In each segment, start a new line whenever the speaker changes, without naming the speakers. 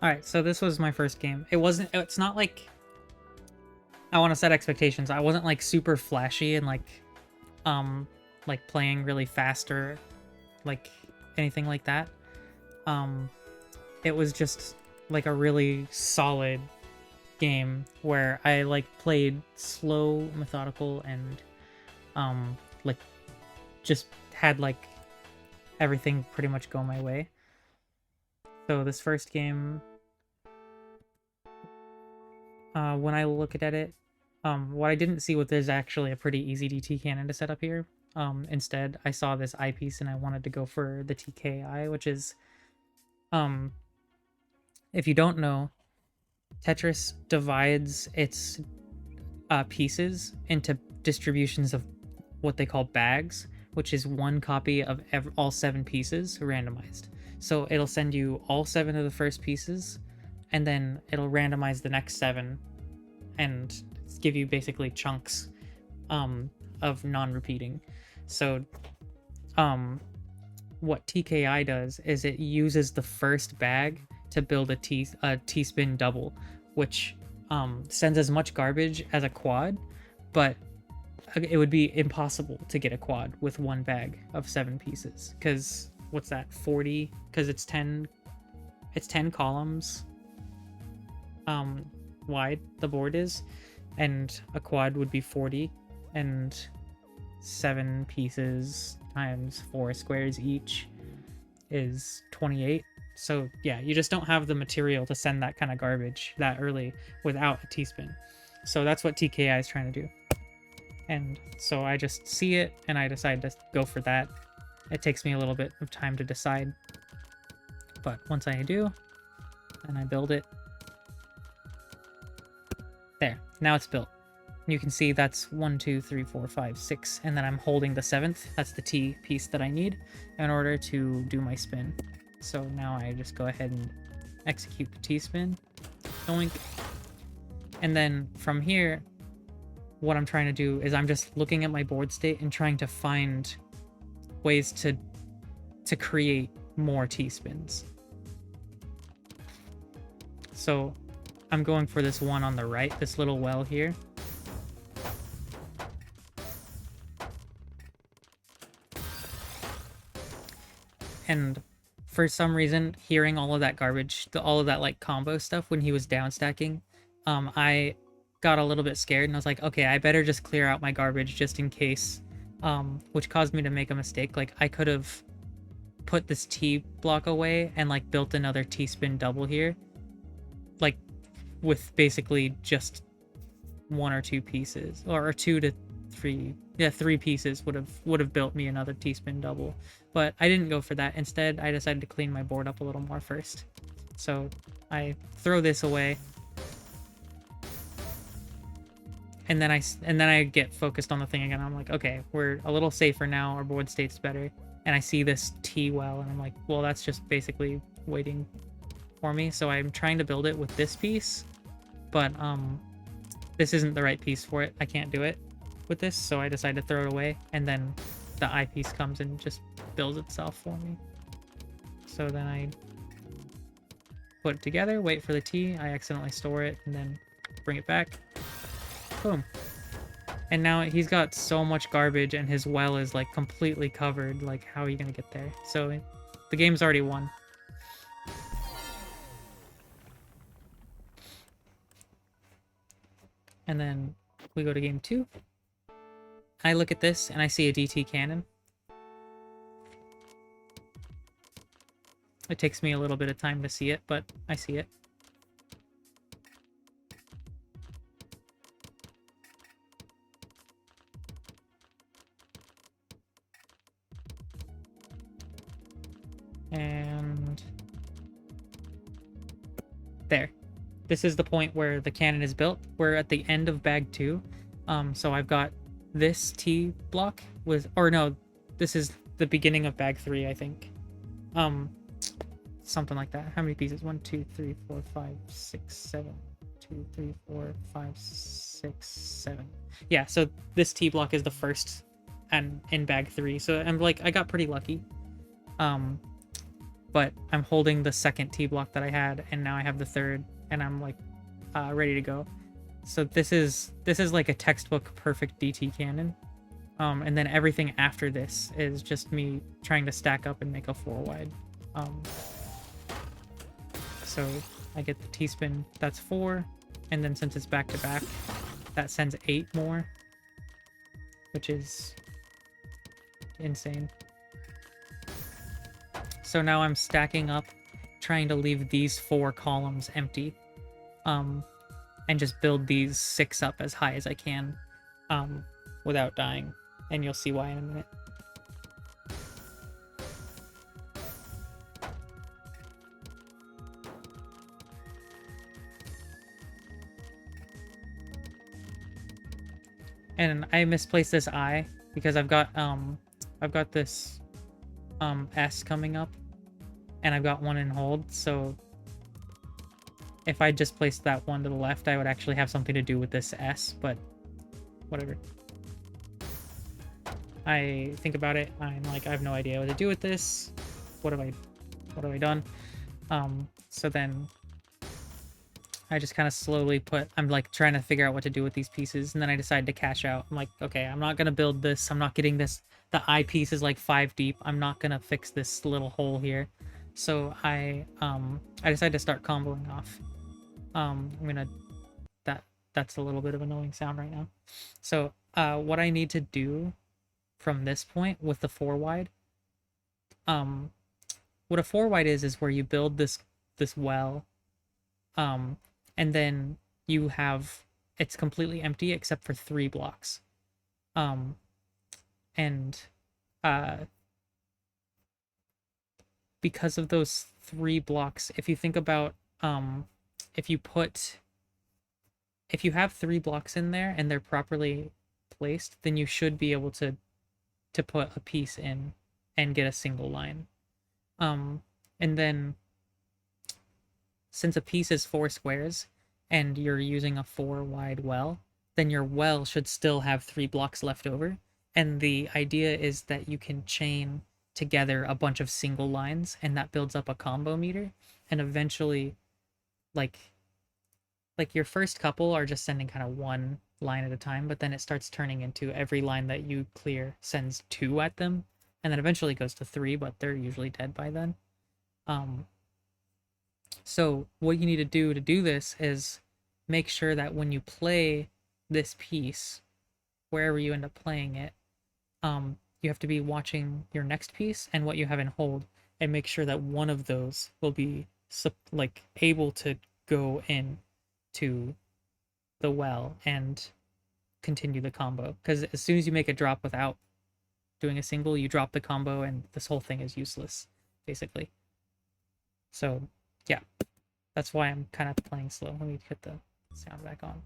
Alright, so this was my first game. It's not like, I want to set expectations. I wasn't like super flashy and um, like playing really fast or like anything like that. Um, it was just like a really solid game where I like played slow, methodical, and like just had like everything pretty much go my way. So this first game, when I look at it, what I didn't see was there's actually a pretty easy DT cannon to set up here. Instead, I saw this eyepiece and I wanted to go for the TKI, which is, um, if you don't know, Tetris divides its pieces into distributions of what they call bags, which is one copy of all 7 pieces randomized. So it'll send you all 7 of the first pieces, and then it'll randomize the next 7 and give you basically chunks of non-repeating. So what TKI does is it uses the first bag to build a T-spin double, which sends as much garbage as a quad, but it would be impossible to get a quad with one bag of 7 pieces, because what's that, 40, because it's 10 columns wide, the board is, and a quad would be 40, and 7 pieces times 4 squares each is 28. So yeah, you just don't have the material to send that kind of garbage that early without a T-spin. So that's what TKI is trying to do. And so I just see it and I decide to go for that. It takes me a little bit of time to decide, but once I do, then I build it. There, now it's built. You can see that's 1, 2, 3, 4, 5, 6, and then I'm holding the 7th. That's the T piece that I need in order to do my spin. So now I just go ahead and execute the T-spin. Doink. And then from here, what I'm trying to do is I'm just looking at my board state and trying to find ways to create more T-spins. So I'm going for this one on the right, this little well here. And for some reason, hearing all of that garbage, all of that like combo stuff when he was down stacking, I got a little bit scared and I was like, okay, I better just clear out my garbage just in case, which caused me to make a mistake. Like I could have put this T block away and like built another T-spin double here, like with basically just 1 or 2 pieces, or 2 to 3. Yeah, 3 pieces would have built me another T-spin double, but I didn't go for that. Instead, I decided to clean my board up a little more first. So I throw this away, and then I get focused on the thing again. I'm like, okay, we're a little safer now. Our board state's better. And I see this T well, and I'm like, well, that's just basically waiting for me. So I'm trying to build it with this piece, but this isn't the right piece for it. I can't do it with this, so I decided to throw it away, and then the eyepiece comes and just builds itself for me. So then I put it together, wait for the T, I accidentally store it, and then bring it back. Boom. And now he's got so much garbage and his well is like completely covered. Like, how are you gonna get there? So the game's already won. And then we go to game 2. I look at this and I see a DT cannon. It takes me a little bit of time to see it, but I see it. And there. This is the point where the cannon is built. We're at the end of bag 2. So I've got this T block with, or no, this is the beginning of bag 3, I think. Something like that. How many pieces? 1, 2, 3, 4, 5, 6, 7. 2, 3, 4, 5, 6, 7. Yeah, so this T block is the first and in bag 3. So I'm like, I got pretty lucky. but I'm holding the second T block that I had, and now I have the third, and I'm like ready to go. So this is like a textbook perfect DT cannon. And then everything after this is just me trying to stack up and make a 4-wide. So I get the T-spin, that's 4, and then since it's back to back, that sends 8 more, which is insane. So now I'm stacking up, trying to leave these 4 columns empty, and just build these 6 up as high as I can, without dying. And you'll see why in a minute. And I misplaced this I because I've got this S coming up, and I've got one in hold, so if I just placed that one to the left, I would actually have something to do with this S, but whatever. I think about it, I'm like, I have no idea what to do with this. What have I done? So then I just kind of slowly I'm like trying to figure out what to do with these pieces, and then I decide to cash out. I'm like, okay, I'm not gonna build this. I'm not getting this. The I piece is like 5 deep. I'm not gonna fix this little hole here. So I decided to start comboing off. That's a little bit of annoying sound right now. So what I need to do from this point with the 4-wide, what a 4-wide is where you build this well, and then you have, it's completely empty except for 3 blocks, and because of those 3 blocks, if you think about, if you have 3 blocks in there and they're properly placed, then you should be able to put a piece in and get a single line. And then since a piece is 4 squares and you're using a 4-wide well, then your well should still have 3 blocks left over. And the idea is that you can chain together a bunch of single lines, and that builds up a combo meter. And eventually, like your first couple are just sending kind of 1 line at a time, but then it starts turning into every line that you clear sends 2 at them, and then eventually goes to 3, but they're usually dead by then. So what you need to do this is make sure that when you play this piece, wherever you end up playing it, you have to be watching your next piece and what you have in hold, and make sure that one of those will be like able to go in to the well and continue the combo. Because as soon as you make a drop without doing a single, you drop the combo and this whole thing is useless, basically. So yeah, that's why I'm kind of playing slow. Let me hit the sound back on.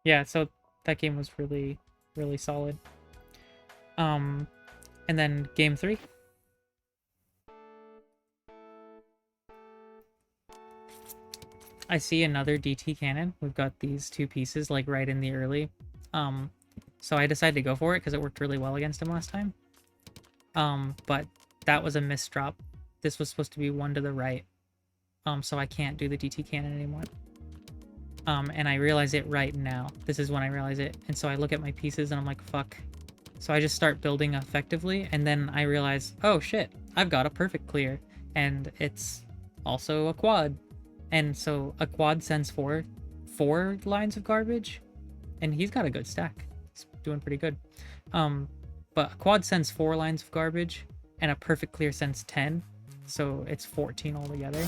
Yeah, so that game was really, really solid. And then game 3. I see another DT cannon. We've got these 2 pieces like right in the early. So I decided to go for it because it worked really well against him last time. But that was a missed drop. This was supposed to be 1 to the right. So I can't do the DT cannon anymore. And I realize it right now. This is when I realize it. And so I look at my pieces and I'm like, fuck. So I just start building effectively, and then I realize, oh shit, I've got a perfect clear. And it's also a quad. And so a quad sends 4 lines of garbage, and he's got a good stack. He's doing pretty good. But a quad sends 4 lines of garbage, and a perfect clear sends 10. So it's 14 altogether.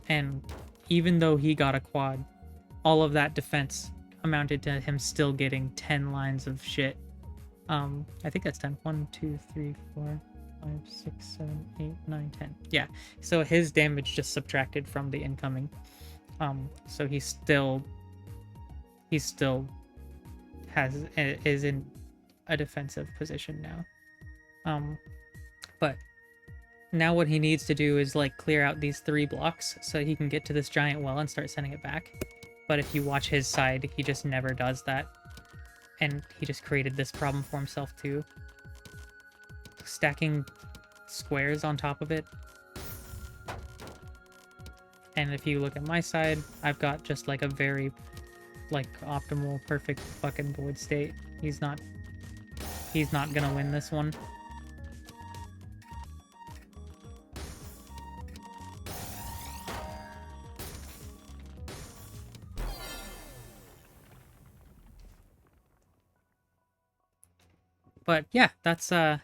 And even though he got a quad, all of that defense amounted to him still getting 10 lines of shit. I think that's 10. 1, 2, 3, 4, 5, 6, 7, 8, 9, 10. Yeah. So his damage just subtracted from the incoming. So he still is in a defensive position now. But now what he needs to do is like clear out these 3 blocks so he can get to this giant well and start sending it back. But if you watch his side, he just never does that. And he just created this problem for himself too. Stacking squares on top of it. And if you look at my side, I've got just like a very like optimal, perfect fucking void state. He's not gonna win this one. But yeah, that's I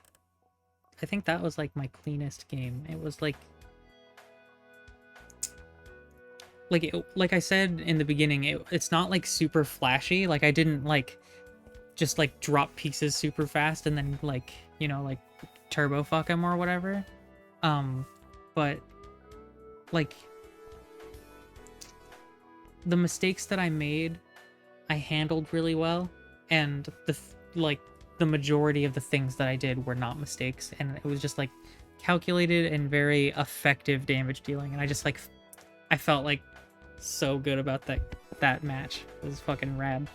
think that was like my cleanest game. It was like like I said in the beginning, it's not like super flashy. Like I didn't like just like drop pieces super fast and then like, you know, like turbo fuck him or whatever. But like the mistakes that I made, I handled really well, and the majority of the things that I did were not mistakes, and it was just like calculated and very effective damage dealing, and I just like I felt like so good about that match. It was fucking rad.